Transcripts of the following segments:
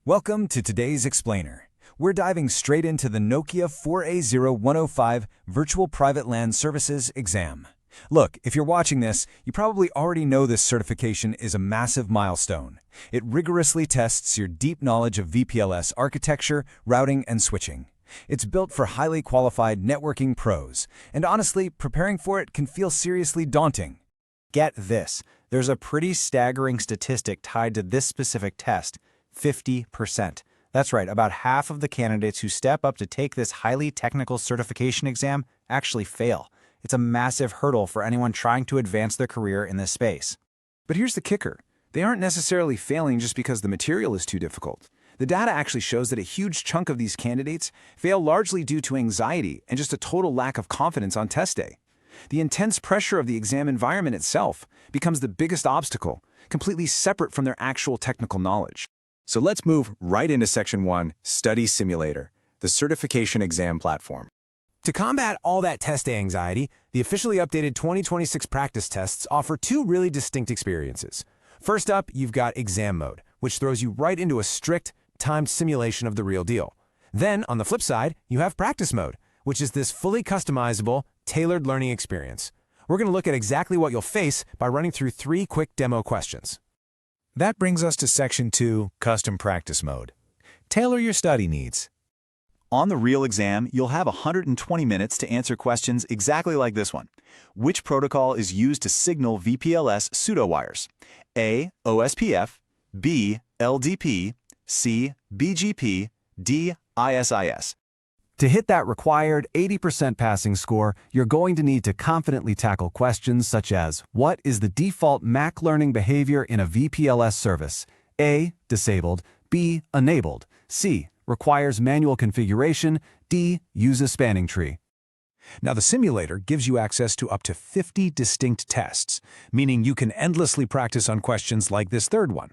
Welcome to today's Explainer. We're diving straight into the Nokia 4A0-105 Virtual Private LAN Services exam. Look, if you're watching this, you probably already know this certification is a massive milestone. It rigorously tests your deep knowledge of VPLS architecture, routing, and switching. It's built for highly qualified networking pros, and honestly, preparing for it can feel seriously daunting. Get this, there's a pretty staggering statistic tied to this specific test: 50%. That's right, about half of the candidates who step up to take this highly technical certification exam actually fail. It's a massive hurdle for anyone trying to advance their career in this space. But here's the kicker. They aren't necessarily failing just because the material is too difficult. The data actually shows that a huge chunk of these candidates fail largely due to anxiety and just a total lack of confidence on test day. The intense pressure of the exam environment itself becomes the biggest obstacle, completely separate from their actual technical knowledge. So let's move right into Section 1, Study Simulator, the certification exam platform. To combat all that test day anxiety, the officially updated 2026 practice tests offer two really distinct experiences. First up, you've got exam mode, which throws you right into a strict, timed simulation of the real deal. Then, on the flip side, you have practice mode, which is this fully customizable, tailored learning experience. We're going to look at exactly what you'll face by running through 3 quick demo questions. That brings us to Section 2, Custom Practice Mode. Tailor your study needs. On the real exam, you'll have 120 minutes to answer questions exactly like this one. Which protocol is used to signal VPLS pseudowires? A. OSPF, B. LDP, C. BGP, D. ISIS. To hit that required 80% passing score, you're going to need to confidently tackle questions such as, what is the default MAC learning behavior in a VPLS service? A. Disabled, B. Enabled, C. Requires manual configuration, D. Use a spanning tree. Now, the simulator gives you access to up to 50 distinct tests, meaning you can endlessly practice on questions like this third one.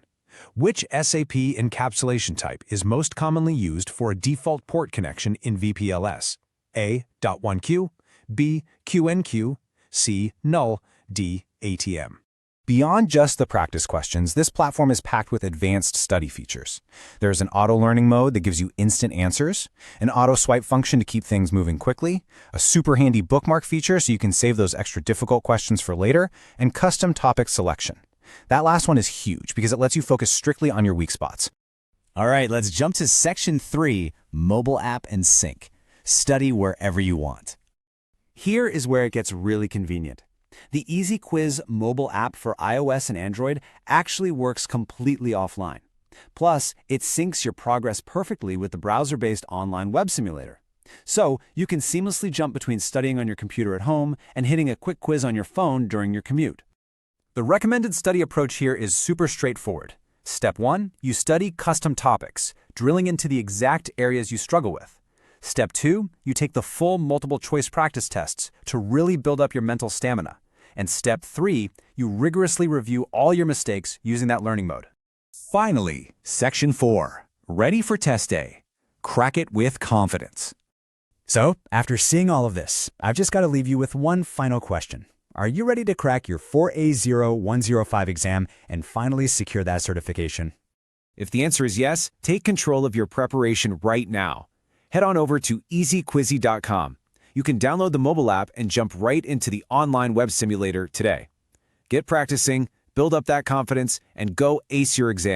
Which SAP encapsulation type is most commonly used for a default port connection in VPLS? A. .1Q, B. QNQ, C. Null, D. ATM. Beyond just the practice questions, this platform is packed with advanced study features. There's an auto-learning mode that gives you instant answers, an auto-swipe function to keep things moving quickly, a super handy bookmark feature so you can save those extra difficult questions for later, and custom topic selection. That last one is huge because it lets you focus strictly on your weak spots. All right, let's jump to Section 3, Mobile App and Sync. Study wherever you want. Here is where it gets really convenient. The Easy Quiz mobile app for iOS and Android actually works completely offline. Plus, it syncs your progress perfectly with the browser-based online web simulator. So, you can seamlessly jump between studying on your computer at home and hitting a quick quiz on your phone during your commute. The recommended study approach here is super straightforward. Step 1, you study custom topics, drilling into the exact areas you struggle with. Step 2, you take the full multiple choice practice tests to really build up your mental stamina. And Step 3, you rigorously review all your mistakes using that learning mode. Finally, Section 4, Ready for Test Day. Crack it with confidence. So, after seeing all of this, I've just got to leave you with one final question. Are you ready to crack your 4A0-105 exam and finally secure that certification? If the answer is yes, take control of your preparation right now. Head on over to easyquizy.com. You can download the mobile app and jump right into the online web simulator today. Get practicing, build up that confidence, and go ace your exam.